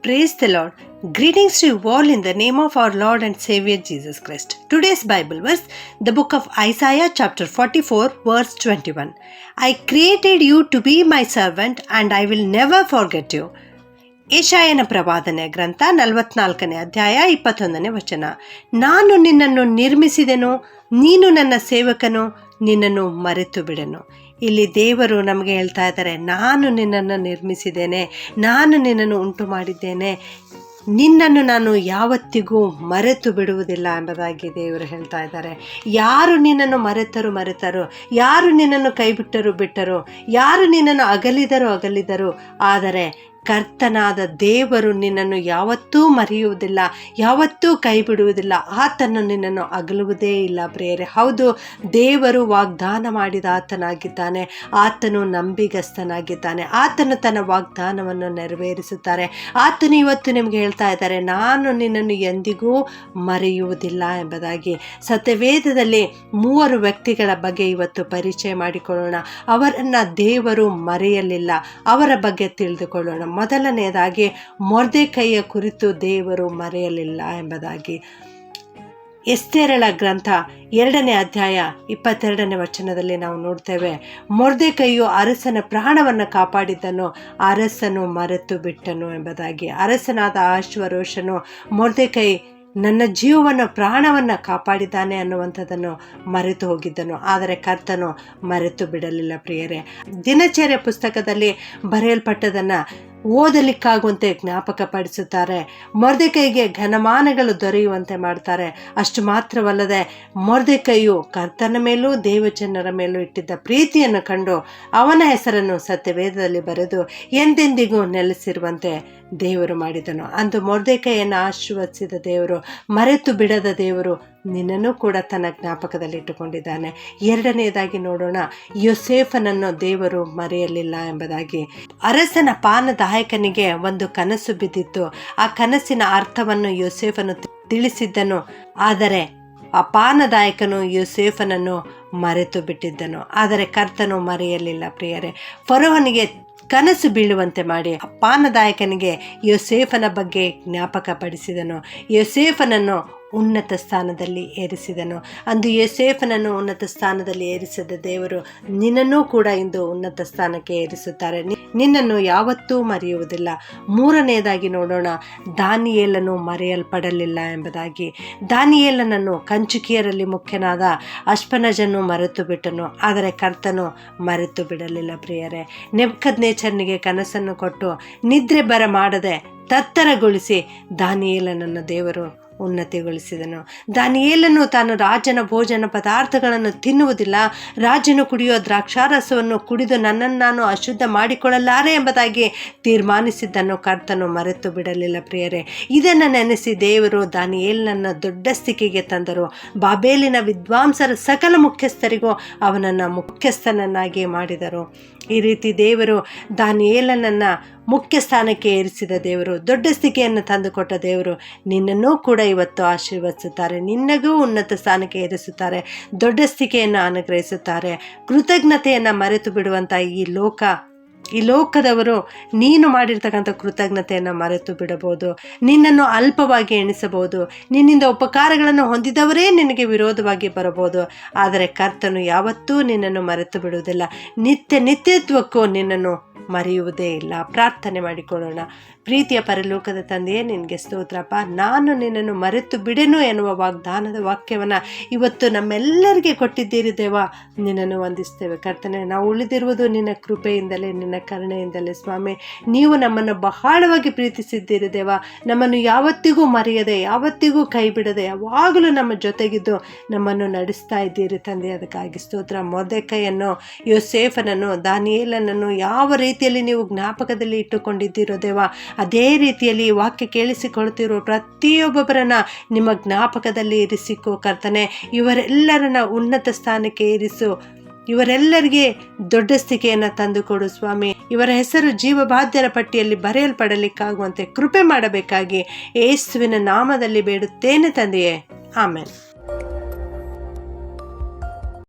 Praise the Lord. Greetings to you all in the name of our Lord and Savior Jesus Christ. Today's Bible verse, the book of Isaiah chapter 44 verse 21. I created you to be my servant and I will never forget you. ಯೆಶಾಯನ ಪ್ರವಾದನೆ ಗ್ರಂಥ 44ನೇ ಅಧ್ಯಾಯ 21ನೇ ವಚನ. ನಾನು ನಿನ್ನನ್ನು ನಿರ್ಮಿಸಿದೆನು, ನೀನು ನನ್ನ ಸೇವಕನು, ನಿನ್ನನ್ನು ಮರೆತು ಬಿಡೆನು. ಇಲ್ಲಿ ದೇವರು ನಮಗೆ ಹೇಳ್ತಾ ಇದ್ದಾರೆ, ನಾನು ನಿನ್ನನ್ನು ನಿರ್ಮಿಸಿದ್ದೇನೆ, ನಾನು ನಿನ್ನನ್ನು ಉಂಟು ಮಾಡಿದ್ದೇನೆ, ನಿನ್ನನ್ನು ನಾನು ಯಾವತ್ತಿಗೂ ಮರೆತು ಬಿಡುವುದಿಲ್ಲ ಎಂಬುದಾಗಿ ದೇವರು ಹೇಳ್ತಾ ಇದ್ದಾರೆ. ಯಾರು ನಿನ್ನನ್ನು ಮರೆತರು, ಯಾರು ನಿನ್ನನ್ನು ಕೈ ಬಿಟ್ಟರು, ಯಾರು ನಿನ್ನನ್ನು ಅಗಲಿದರು, ಆದರೆ ಕರ್ತನಾದ ದೇವರು ನಿನ್ನನ್ನು ಯಾವತ್ತೂ ಮರೆಯುವುದಿಲ್ಲ, ಯಾವತ್ತೂ ಕೈ ಬಿಡುವುದಿಲ್ಲ. ಆತನು ನಿನ್ನನ್ನು ಅಗಲುವುದೇ ಇಲ್ಲ ಪ್ರಿಯರೇ. ಹೌದು, ದೇವರು ವಾಗ್ದಾನ ಮಾಡಿದ ಆತನಾಗಿದ್ದಾನೆ, ಆತನು ನಂಬಿಗಸ್ತನಾಗಿದ್ದಾನೆ, ಆತನು ತನ್ನ ವಾಗ್ದಾನವನ್ನು ನೆರವೇರಿಸುತ್ತಾರೆ. ಆತನು ಇವತ್ತು ನಿಮಗೆ ಹೇಳ್ತಾ ಇದ್ದಾರೆ, ನಾನು ನಿನ್ನನ್ನು ಎಂದಿಗೂ ಮರೆಯುವುದಿಲ್ಲ ಎಂಬುದಾಗಿ. ಸತ್ಯವೇದದಲ್ಲಿ 3 ವ್ಯಕ್ತಿಗಳ ಬಗ್ಗೆ ಇವತ್ತು ಪರಿಚಯ ಮಾಡಿಕೊಳ್ಳೋಣ. ಅವರನ್ನು ದೇವರು ಮರೆಯಲಿಲ್ಲ, ಅವರ ಬಗ್ಗೆ ತಿಳಿದುಕೊಳ್ಳೋಣ. ಮೊದಲನೆಯದಾಗಿ ಮೊರ್ದೆಕೈಯ ಕುರಿತು ದೇವರು ಮರೆಯಲಿಲ್ಲ ಎಂಬುದಾಗಿ. ಎಸ್ತೇರಳ ಗ್ರಂಥ 2ನೇ ಅಧ್ಯಾಯ 22ನೇ ವಚನದಲ್ಲಿ ನಾವು ನೋಡ್ತೇವೆ, ಮೊರ್ದೆಕೈಯು ಅರಸನ ಪ್ರಾಣವನ್ನು ಕಾಪಾಡಿದ್ದನು, ಅರಸನು ಮರೆತು ಬಿಟ್ಟನು ಎಂಬುದಾಗಿ. ಅರಸನಾದ ಅಹಷ್ವೇರೋಷನು ಮೊರ್ದೆಕೈ ನನ್ನ ಜೀವವನ್ನು ಪ್ರಾಣವನ್ನು ಕಾಪಾಡಿದ್ದಾನೆ ಅನ್ನುವಂಥದ್ದನ್ನು ಮರೆತು ಹೋಗಿದ್ದನು, ಆದರೆ ಕರ್ತನು ಮರೆತು ಬಿಡಲಿಲ್ಲ ಪ್ರಿಯರೇ. ದಿನಚರ್ಯ ಪುಸ್ತಕದಲ್ಲಿ ಬರೆಯಲ್ಪಟ್ಟದನ್ನು ಓದಲಿಕ್ಕಾಗುವಂತೆ ಜ್ಞಾಪಕಪಡಿಸುತ್ತಾರೆ. ಮೊರ್ದೆಕೈಗೆ ಘನಮಾನಗಳು ದೊರೆಯುವಂತೆ ಮಾಡ್ತಾರೆ. ಅಷ್ಟು ಮಾತ್ರವಲ್ಲದೆ ಮೊರ್ದೆಕೈಯು ಕರ್ತನ ಮೇಲೂ ದೇವಜನರ ಮೇಲೂ ಇಟ್ಟಿದ್ದ ಪ್ರೀತಿಯನ್ನು ಕಂಡು ಅವನ ಹೆಸರನ್ನು ಸತ್ಯವೇದದಲ್ಲಿ ಬರೆದು ಎಂದೆಂದಿಗೂ ನೆಲೆಸಿರುವಂತೆ ದೇವರು ಮಾಡಿದನು. ಅಂದು ಮೊರ್ದೆಕೈಯನ್ನು ಆಶೀರ್ವದಿಸಿದ ದೇವರು, ಮರೆತು ಬಿಡದ ದೇವರು ನಿನ್ನನ್ನು ಕೂಡ ತನ್ನ ಜ್ಞಾಪಕದಲ್ಲಿ ಇಟ್ಟುಕೊಂಡಿದ್ದಾನೆ. ಎರಡನೆಯದಾಗಿ ನೋಡೋಣ, ಯೋಸೇಫನನ್ನು ದೇವರು ಮರೆಯಲಿಲ್ಲ ಎಂಬುದಾಗಿ. ಅರಸನ ಪಾನದಾಯಕನಿಗೆ ಒಂದು ಕನಸು ಬಿದ್ದಿತ್ತು. ಆ ಕನಸಿನ ಅರ್ಥವನ್ನು ಯೋಸೇಫನು ತಿಳಿಸಿದ್ದನು, ಆದರೆ ಆ ಪಾನದಾಯಕನು ಯೋಸೇಫನನ್ನು ಮರೆತು ಬಿಟ್ಟಿದ್ದನು. ಆದರೆ ಕರ್ತನು ಮರೆಯಲಿಲ್ಲ ಪ್ರಿಯರೇ. ಫರೋಹನಿಗೆ ಕನಸು ಬೀಳುವಂತೆ ಮಾಡಿ ಪಾನದಾಯಕನಿಗೆ ಯೋಸೇಫನ ಬಗ್ಗೆ ಜ್ಞಾಪಕಪಡಿಸಿದನು, ಯೋಸೇಫನನ್ನು ಉನ್ನತ ಸ್ಥಾನದಲ್ಲಿ ಏರಿಸಿದನು. ಅಂದು ಯೋಸೇಫನನ್ನು ಉನ್ನತ ಸ್ಥಾನದಲ್ಲಿ ಏರಿಸಿದ ದೇವರು ನಿನ್ನನ್ನೂ ಕೂಡ ಇಂದು ಉನ್ನತ ಸ್ಥಾನಕ್ಕೆ ಏರಿಸುತ್ತಾರೆ. ನಿನ್ನನ್ನು ಯಾವತ್ತೂ ಮರೆಯುವುದಿಲ್ಲ. ಮೂರನೆಯದಾಗಿ ನೋಡೋಣ, ದಾನಿಯೇಲನು ಮರೆಯಲ್ಪಡಲಿಲ್ಲ ಎಂಬುದಾಗಿ. ದಾನಿಯೇಲನನ್ನು ಕಂಚುಕಿಯರಲ್ಲಿ ಮುಖ್ಯನಾದ ಅಶ್ಪನಜನು ಮರೆತು ಬಿಟ್ಟನು, ಆದರೆ ಕರ್ತನು ಮರೆತು ಬಿಡಲಿಲ್ಲ ಪ್ರಿಯರೇ. ನೆಬೂಕದ್ನೆಚ್ಚರನಿಗೆ ಕನಸನ್ನು ಕೊಟ್ಟು ನಿದ್ರೆ ಬರಮಾಡದೆ ತತ್ತರಗೊಳಿಸಿ ದಾನಿಯೇಲನನ್ನು ದೇವರು ಉನ್ನತಿಗೊಳಿಸಿದನು. ದಾನಿಯೇಲನು ತಾನು ರಾಜನ ಭೋಜನ ಪದಾರ್ಥಗಳನ್ನು ತಿನ್ನುವುದಿಲ್ಲ, ರಾಜನು ಕುಡಿಯುವ ದ್ರಾಕ್ಷಾರಸವನ್ನು ಕುಡಿದು ನನ್ನನ್ನು ನಾನು ಅಶುದ್ಧ ಮಾಡಿಕೊಳ್ಳಲಾರೆ ಎಂಬುದಾಗಿ ತೀರ್ಮಾನಿಸಿದ್ದನ್ನು ಕರ್ತನು ಮರೆತು ಬಿಡಲಿಲ್ಲ ಪ್ರಿಯರೇ. ಇದನ್ನು ನೆನೆಸಿ ದೇವರು ದಾನಿಯೇಲನನ್ನು ದೊಡ್ಡ ಸ್ಥಿತಿಗೆ ತಂದರು. ಬಾಬೇಲಿನ ವಿದ್ವಾಂಸರ ಸಕಲ ಮುಖ್ಯಸ್ಥರಿಗೂ ಅವನನ್ನು ಮುಖ್ಯಸ್ಥನನ್ನಾಗಿ ಮಾಡಿದರು. ಈ ರೀತಿ ದೇವರು ದಾನಿಯೇಲನನ್ನು ಮುಖ್ಯ ಸ್ಥಾನಕ್ಕೆ ಏರಿಸಿದ ದೇವರು, ದೊಡ್ಡ ಸ್ಥಿತಿಯನ್ನು ತಂದುಕೊಟ್ಟ ದೇವರು ನಿನ್ನನ್ನೂ ಕೂಡ ಇವತ್ತು ಆಶೀರ್ವದಿಸುತ್ತಾರೆ, ನಿನ್ನಗೂ ಉನ್ನತ ಸ್ಥಾನಕ್ಕೆ ಏರಿಸುತ್ತಾರೆ, ದೊಡ್ಡ ಸ್ಥಿತಿಯನ್ನು ಅನುಗ್ರಹಿಸುತ್ತಾರೆ. ಕೃತಜ್ಞತೆಯನ್ನು ಮರೆತು ಬಿಡುವಂಥ ಈ ಲೋಕದವರು ನೀನು ಮಾಡಿರ್ತಕ್ಕಂಥ ಕೃತಜ್ಞತೆಯನ್ನು ಮರೆತು ಬಿಡಬಹುದು, ನಿನ್ನನ್ನು ಅಲ್ಪವಾಗಿ ಎಣಿಸಬಹುದು, ನಿನ್ನಿಂದ ಉಪಕಾರಗಳನ್ನು ಹೊಂದಿದವರೇ ನಿನಗೆ ವಿರೋಧವಾಗಿ ಬರಬಹುದು. ಆದರೆ ಕರ್ತನು ಯಾವತ್ತೂ ನಿನ್ನನ್ನು ಮರೆತು ಬಿಡುವುದಿಲ್ಲ, ನಿತ್ಯತ್ವಕ್ಕೂ ನಿನ್ನನ್ನು ಮರೆಯುವುದೇ ಇಲ್ಲ. ಪ್ರಾರ್ಥನೆ ಮಾಡಿಕೊಳ್ಳೋಣ. ಪ್ರೀತಿಯ ಪರಲೋಕದ ತಂದೆಯೇ, ನಿನಗೆ ಸ್ತೋತ್ರಪ್ಪ. ನಾನು ನಿನ್ನನ್ನು ಮರೆತು ಬಿಡೆನು ಎನ್ನುವ ವಾಗ್ದಾನದ ವಾಕ್ಯವನ್ನು ಇವತ್ತು ನಮ್ಮೆಲ್ಲರಿಗೆ ಕೊಟ್ಟಿದ್ದೀರಿ ದೇವ, ನಿನ್ನನ್ನು ವಂದಿಸ್ತೇವೆ ಕರ್ತನೆ. ನಾವು ಉಳಿದಿರುವುದು ನಿನ್ನ ಕೃಪೆಯಿಂದಲೇ, ನಿನ್ನ ಕರುಣೆಯಿಂದಲೇ ಸ್ವಾಮಿ. ನೀವು ನಮ್ಮನ್ನು ಬಹಳವಾಗಿ ಪ್ರೀತಿಸಿದ್ದೀರಿ ದೇವ, ನಮ್ಮನ್ನು ಯಾವತ್ತಿಗೂ ಮರೆಯದೆ, ಯಾವತ್ತಿಗೂ ಕೈ ಬಿಡದೆ, ಯಾವಾಗಲೂ ನಮ್ಮ ಜೊತೆಗಿದ್ದು ನಮ್ಮನ್ನು ನಡೆಸ್ತಾ ಇದ್ದೀರಿ ತಂದೆ. ಅದಕ್ಕಾಗಿ ಸ್ತೋತ್ರ. ಮೊರ್ದೆಕೈಯನ್ನು, ಯೋಸೇಫನನ್ನು, ದಾನಿಯೇಲನನ್ನು ಯಾವ ರೀತಿಯಲ್ಲಿ ನೀವು ಜ್ಞಾಪಕದಲ್ಲಿ ಇಟ್ಟುಕೊಂಡಿದ್ದೀರೋ ದೇವ, ಅದೇ ರೀತಿಯಲ್ಲಿ ವಾಕ್ಯ ಕೇಳಿಸಿಕೊಳ್ತಿರೋ ಪ್ರತಿಯೊಬ್ಬೊಬ್ಬರನ್ನ ನಿಮ್ಮ ಜ್ಞಾಪಕದಲ್ಲಿ ಇರಿಸಿಕೋ ಕರ್ತನೆ. ಇವರೆಲ್ಲರನ್ನ ಉನ್ನತ ಸ್ಥಾನಕ್ಕೆ ಇರಿಸು, ಇವರೆಲ್ಲರಿಗೆ ದೊಡ್ಡ ಸ್ಥಿತಿಯನ್ನು ತಂದುಕೊಡು ಸ್ವಾಮಿ. ಇವರ ಹೆಸರು ಜೀವಬಾಧ್ಯರ ಪಟ್ಟಿಯಲ್ಲಿ ಬರೆಯಲ್ಪಡಲಿಕ್ಕಾಗುವಂತೆ ಕೃಪೆ ಮಾಡಬೇಕಾಗಿ ಯೇಸುವಿನ ನಾಮದಲ್ಲಿ ಬೇಡುತ್ತೇನೆ ತಂದೆಯೇ, ಆಮೆನ್.